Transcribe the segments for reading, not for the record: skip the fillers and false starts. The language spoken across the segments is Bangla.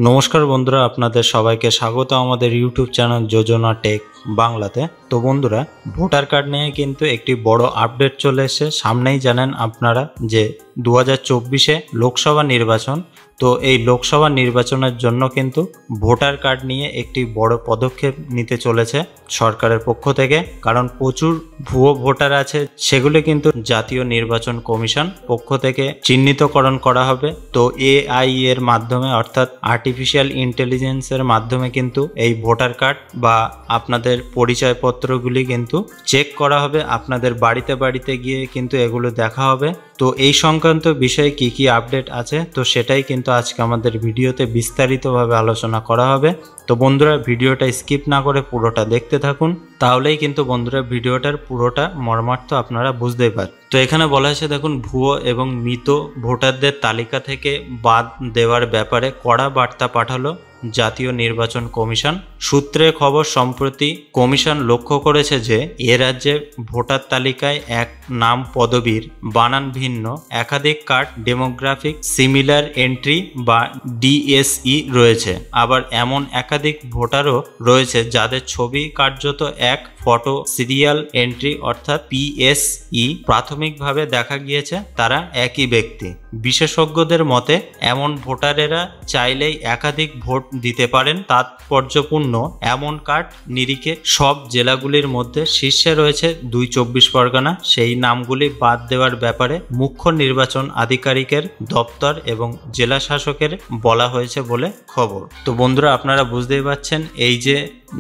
নমস্কার বন্ধুরা, আপনাদের সবাইকে স্বাগত আমাদের ইউটিউব চ্যানেল যোজনা টেক বাংলাতে। তো বন্ধুরা, ভোটার কার্ড নিয়ে কিন্তু একটি বড় আপডেট চলে এসেছে। সামনেই জানেন আপনারা যে 2024-এ লোকসভা নির্বাচন। তো এই লোকসভা নির্বাচনের জন্য কিন্তু ভোটার কার্ড নিয়ে একটি বড় পদক্ষেপ নিতে চলেছে সরকারের পক্ষ থেকে, কারণ প্রচুর ভুয়ো ভোটার আছে, সেগুলি কিন্তু জাতীয় নির্বাচন কমিশন পক্ষ থেকে চিহ্নিতকরণ করা হবে। তো এআই এর মাধ্যমে, অর্থাৎ আর্টিফিশিয়াল ইন্টেলিজেন্সের মাধ্যমে কিন্তু এই ভোটার কার্ড বা আপনাদের পরিচয়পত্রগুলি কিন্তু চেক করা হবে। আপনাদের বাড়িতে বাড়িতে গিয়ে কিন্তু এগুলো দেখা হবে। তো এই সংক্রান্ত বিষয়ে কি কি আপডেট আছে, তো সেটাই কিন্তু আজকে আমাদের ভিডিওতে বিস্তারিতভাবে আলোচনা করা হবে। তো বন্ধুরা, ভিডিওটা স্কিপ না করে পুরোটা দেখতে থাকুন, তাহলেই কিন্তু বন্ধুরা ভিডিওটার পুরোটা মর্মার্থ আপনারা বুঝতেই পারেন। তো এখানে বলা হয়েছে, দেখুন, ভুয়ো এবং মৃত ভোটারদের তালিকা থেকে বাদ দেওয়ার ব্যাপারে কড়া বার্তা পাঠালো জাতীয় নির্বাচন কমিশন। সূত্রের খবর, সম্প্রতি কমিশন লক্ষ্য করেছে যে এ রাজ্যে ভোটার তালিকায় এক নাম পদবীর বানান ভিন্ন একাধিক কার্ড ডেমোগ্রাফিক সিমিলার এন্ট্রি বা ডিএসই রয়েছে। আবার এমন একাধিক ভোটারও রয়েছে যাদের ছবি কার্যত এক, ফটো সিরিয়াল এন্ট্রি অর্থাৎ পিএসই। প্রাথমিকভাবে দেখা গিয়েছে তারা একই ব্যক্তি। বিশেষজ্ঞদের মতে এমন ভোটারেরা চাইলেই একাধিক ভোট দিতে পারেন। তাৎপর্যপূর্ণ এমন কার্ড নিরিখে সব জেলাগুলির মধ্যে শীর্ষে রয়েছে ২ পরগনা। সেই নামগুলি বাদ দেওয়ার ব্যাপারে মুখ্য নির্বাচন আধিকারিকের দপ্তর এবং জেলা শাসকের বলা হয়েছে বলে খবর। তো বন্ধুরা, আপনারা বুঝতেই পারছেন, এই যে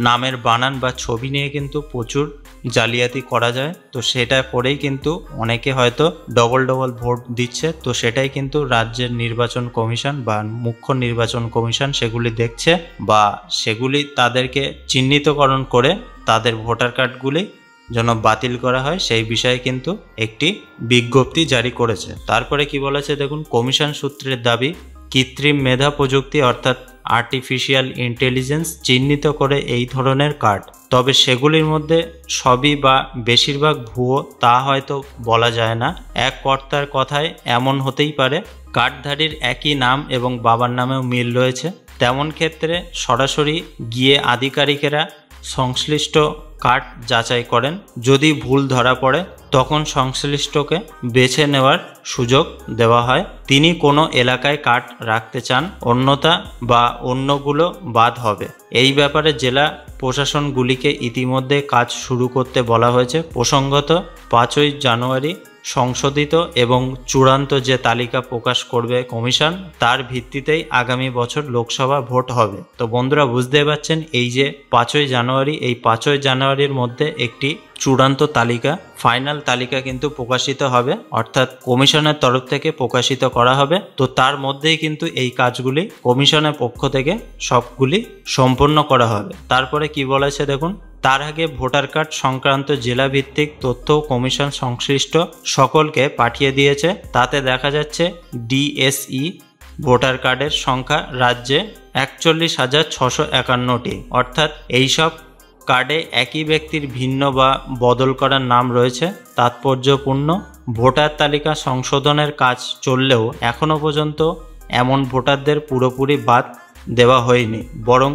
নামের বানান বা ছবি নিয়ে কিন্তু প্রচুর জালিয়াতি করা যায়। তো সেটা করেই কিন্তু অনেকে হয়তো ডবল ভোট দিচ্ছে। তো সেটাই কিন্তু রাজ্যের নির্বাচন কমিশন বা মুখ্য নির্বাচন কমিশন সেগুলি দেখছে, বা সেগুলি তাদেরকে চিহ্নিতকরণ করে তাদের ভোটার কার্ডগুলি যেন বাতিল করা হয় সেই বিষয়ে কিন্তু একটি বিজ্ঞপ্তি জারি করেছে। তারপরে কি বলেছে দেখুন, কমিশন সূত্রের দাবি, কৃত্রিম মেধা প্রযুক্তি অর্থাৎ আর্টিফিশিয়াল ইন্টেলিজেন্স চিহ্নিত করে এই ধরনের কার্ড। তবে সেগুলির মধ্যে সবই বা বেশিরভাগ ভুয়ো তা হয়তো বলা যায় না। এক কর্তার কথায় এমন হতেই পারে কার্ডধারীর একই নাম এবং বাবার নামেও মিল রয়েছে। তেমন ক্ষেত্রে সরাসরি গিয়ে আধিকারিকেরা সংশ্লিষ্ট কার্ড যাচাই করেন। যদি ভুল ধরা পড়ে তখন সংশ্লিষ্টকে বেছে নেওয়ার সুযোগ দেওয়া হয়। তিনি কোনো এলাকায় কার্ড রাখতে চান, অন্যতা বা অন্যগুলো বাদ হবে। এই ব্যাপারে জেলা প্রশাসনগুলিকে ইতিমধ্যে কাজ শুরু করতে বলা হয়েছে। প্রসঙ্গত ৫ই জানুয়ারি সংশোধিত এবং চূড়ান্ত যে তালিকা প্রকাশ করবে কমিশন, তার ভিত্তিতেই আগামী বছর লোকসভা ভোট হবে। তো বন্ধুরা, বুঝতে পারছেন, এই যে ৫ই জানুয়ারি, এই ৫ই জানুয়ারির মধ্যে একটি চূড়ান্ত তালিকা, ফাইনাল তালিকা কিন্তু প্রকাশিত হবে, অর্থাৎ কমিশনের তরফ থেকে প্রকাশিত করা হবে। তো তার মধ্যেই কিন্তু এই কাজগুলি কমিশনের পক্ষ থেকে সবগুলি সম্পন্ন করা হবে। তারপরে কি বলেছে দেখুন, তার আগে ভোটার কার্ড সংক্রান্ত জেলা ভিত্তিক তথ্য কমিশন সংশ্লিষ্ট সকলকে পাঠিয়ে দিয়েছে। তাতে দেখা যাচ্ছে ডিএসই ভোটার কার্ডের সংখ্যা রাজ্যে ৪১,৬৫১টি, অর্থাৎ এইসব কার্ডে একই ব্যক্তির ভিন্ন বা বদল করার নাম রয়েছে। তাৎপর্যপূর্ণ, ভোটার তালিকা সংশোধনের কাজ চললেও এখনও পর্যন্ত এমন ভোটারদের পুরোপুরি বাদ দেওয়া হয়নি, বরং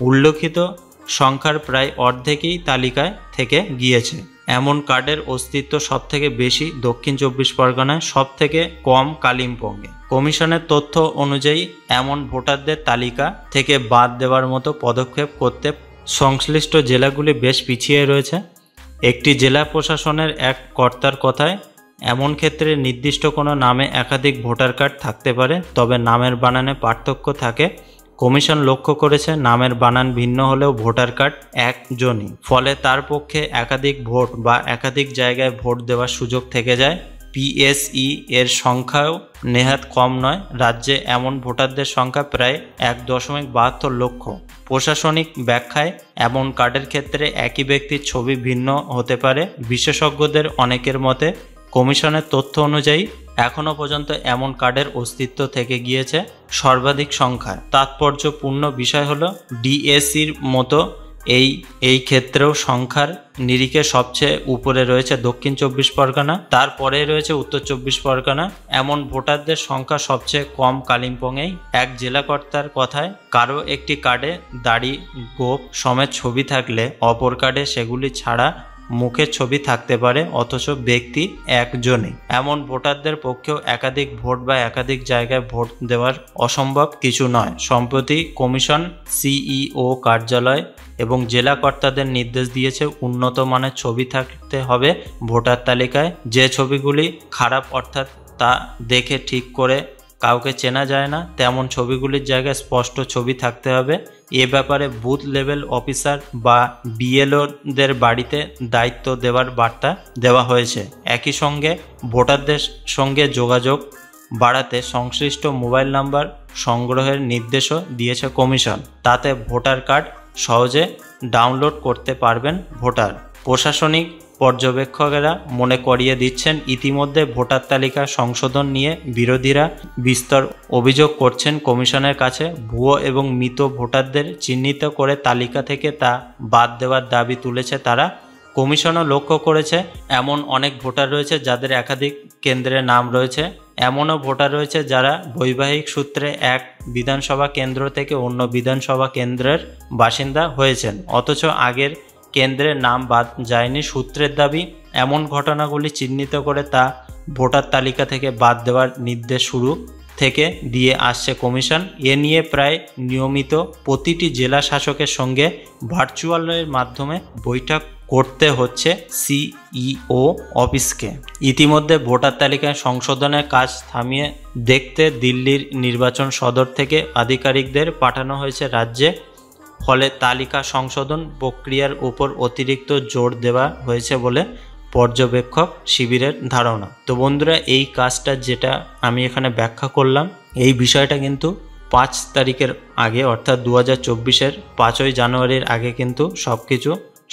উল্লেখিত সংখ্যার প্রায় অর্ধেকই তালিকায় থেকে গিয়েছে। এমন কার্ডের অস্তিত্ব সবথেকে বেশি দক্ষিণ ২৪ পরগনায়, সবথেকে কম কালিম্পংয়ে। কমিশনের তথ্য অনুযায়ী এমন ভোটারদের তালিকা থেকে বাদ দেওয়ার মতো পদক্ষেপ করতে সংশ্লিষ্ট জেলাগুলি বেশ পিছিয়ে রয়েছে। একটি জেলা প্রশাসনের এক কর্তার কথায়, এমন ক্ষেত্রে নির্দিষ্ট কোনো নামে একাধিক ভোটার কার্ড থাকতে পারে, তবে নামের বানানে পার্থক্য থাকে। কমিশন লক্ষ্য করেছে নামের বানান ভিন্ন হলেও ভোটার কার্ড একজনই, ফলে তার পক্ষে একাধিক ভোট বা একাধিক জায়গায় ভোট দেওয়ার সুযোগ থেকে যায়। পিএসই এর সংখ্যাও নেহাত কম নয়। রাজ্যে এমন ভোটারদের সংখ্যা প্রায় ১.৭২ লক্ষ। প্রশাসনিক ব্যাখ্যায় এমন কার্ডের ক্ষেত্রে একই ব্যক্তির ছবি ভিন্ন হতে পারে। বিশেষজ্ঞদের অনেকের মতে কমিশনের তথ্য অনুযায়ী এখনও পর্যন্ত এমন কার্ডের অস্তিত্ব থেকে গিয়েছে সর্বাধিক সংখ্যায়। তাৎপর্যপূর্ণ বিষয় হলো ডিএসির মতো এই ক্ষেত্রেও সংখ্যার নিরিখে সবচেয়ে উপরে রয়েছে দক্ষিণ 24 পরগনা, তারপরে রয়েছে উত্তর 24 পরগনা। এমন ভোটারদের সংখ্যা সবচেয়ে কম কালিম্পংয়েই। এক জেলাকর্তার কথায়, কারো একটি কার্ডে দাড়ি গোঁফ সমেত ছবি থাকলে অপর কার্ডে সেগুলি ছাড়া মুখের ছবি থাকতে পারে, অথচ ব্যক্তি একজনই। এমন ভোটারদের পক্ষেও একাধিক ভোট বা একাধিক জায়গায় ভোট দেওয়ার অসম্ভব কিছু নয়। সম্প্রতি কমিশন সিইও কার্যালয় এবং জেলা কর্তাদের নির্দেশ দিয়েছে উন্নত মানের ছবি থাকতে হবে ভোটার তালিকায়। যে ছবিগুলি খারাপ, অর্থাৎ তা দেখে ঠিক করে কাউকে চেনা যায় না, তেমন ছবিগুলির জায়গায় স্পষ্ট ছবি থাকতে হবে। এ ব্যাপারে বুথ লেভেল অফিসার বা বিএলওদের বাড়িতে দায়িত্ব দেওয়ার বার্তা দেওয়া হয়েছে। একই সঙ্গে ভোটারদের সঙ্গে যোগাযোগ বাড়াতে সংশ্লিষ্ট মোবাইল নাম্বার সংগ্রহের নির্দেশও দিয়েছে কমিশন। তাতে ভোটার কার্ড সহজে ডাউনলোড করতে পারবেন ভোটার। প্রশাসনিক পর্যবেক্ষকেরা মনে করিয়ে দিচ্ছেন, ইতিমধ্যে ভোটার তালিকা সংশোধন নিয়ে বিরোধীরা বিস্তর অভিযোগ করছেন কমিশনের কাছে। ভুয়ো এবং মৃত ভোটারদের চিহ্নিত করে তালিকা থেকে তা বাদ দেওয়ার দাবি তুলেছে তারা। কমিশনও লক্ষ্য করেছে এমন অনেক ভোটার রয়েছে যাদের একাধিক কেন্দ্রের নাম রয়েছে। এমনও ভোটার রয়েছে যারা বৈবাহিক সূত্রে এক বিধানসভা কেন্দ্র থেকে অন্য বিধানসভা কেন্দ্রের বাসিন্দা হয়েছেন, অথচ আগের কেন্দ্রের নাম বাদ যায়নি। সূত্রের দাবি, এমন ঘটনাগুলি চিহ্নিত করে তা ভোটার তালিকা থেকে বাদ দেওয়ার নির্দেশ শুরু থেকে দিয়ে আসছে কমিশন। এ নিয়ে প্রায় নিয়মিত প্রতিটি জেলা শাসকের সঙ্গে ভার্চুয়ালের মাধ্যমে বৈঠক করতে হচ্ছে সিইও অফিসকে। ইতিমধ্যে ভোটার তালিকায় সংশোধনের কাজ থামিয়ে দেখতে দিল্লির নির্বাচন সদর থেকে আধিকারিকদের পাঠানো হয়েছে রাজ্যে। ফলে তালিকা সংশোধন প্রক্রিয়ার উপর অতিরিক্ত জোর দেওয়া হয়েছে বলে পর্যবেক্ষক শিবিরের ধারণা। তো বন্ধুরা, এই কাজটা যেটা আমি এখানে ব্যাখ্যা করলাম, এই বিষয়টা কিন্তু 5 তারিখের আগে, অর্থাৎ 2024-এর 5ই জানুয়ারির আগে কিন্তু সব কিছু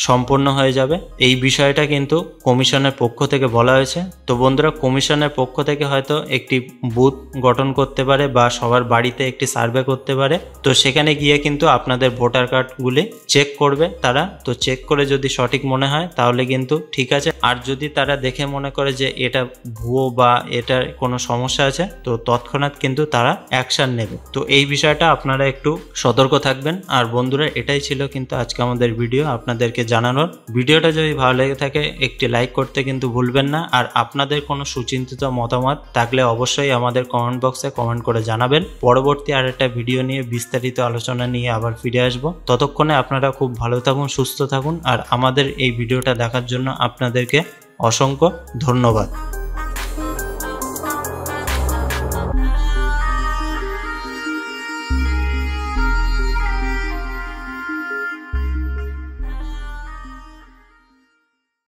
সম্পূর্ণ হয়ে যাবে। এই বিষয়টা কিন্তু কমিশনের পক্ষ থেকে বলা হয়েছে। তো বন্ধুরা, কমিশনের পক্ষ থেকে হয়তো একটি বুথ গঠন করতে পারে বা সবার বাড়িতে একটি সার্ভে করতে পারে। তো সেখানে গিয়ে কিন্তু আপনাদের ভোটার কার্ডগুলি চেক করবে তারা। তো চেক করে যদি সঠিক মনে হয় তাহলে কিন্তু ঠিক আছে, আর যদি তারা দেখে মনে করে যে এটা ভুয়ো বা এটার কোনো সমস্যা আছে, তো তৎক্ষণাৎ কিন্তু তারা অ্যাকশন নেবে। তো এই বিষয়টা আপনারা একটু সতর্ক থাকবেন। আর বন্ধুরা, এটাই ছিল কিন্তু আজকে আমাদের ভিডিও আপনাদেরকে জানানোর। ভিডিওটা যদি ভালো লেগে থাকে একটি লাইক করতে কিন্তু ভুলবেন না। আর আপনাদের কোনো সুচিন্তিত মতামত থাকলে অবশ্যই আমাদের কমেন্ট বক্সে কমেন্ট করে জানাবেন। পরবর্তী আর একটা ভিডিও নিয়ে বিস্তারিত আলোচনা নিয়ে আবার ফিরে আসবো। ততক্ষণে আপনারা খুব ভালো থাকুন, সুস্থ থাকুন। আর আমাদের এই ভিডিওটা দেখার জন্য আপনাদেরকে অসংখ্য ধন্যবাদ।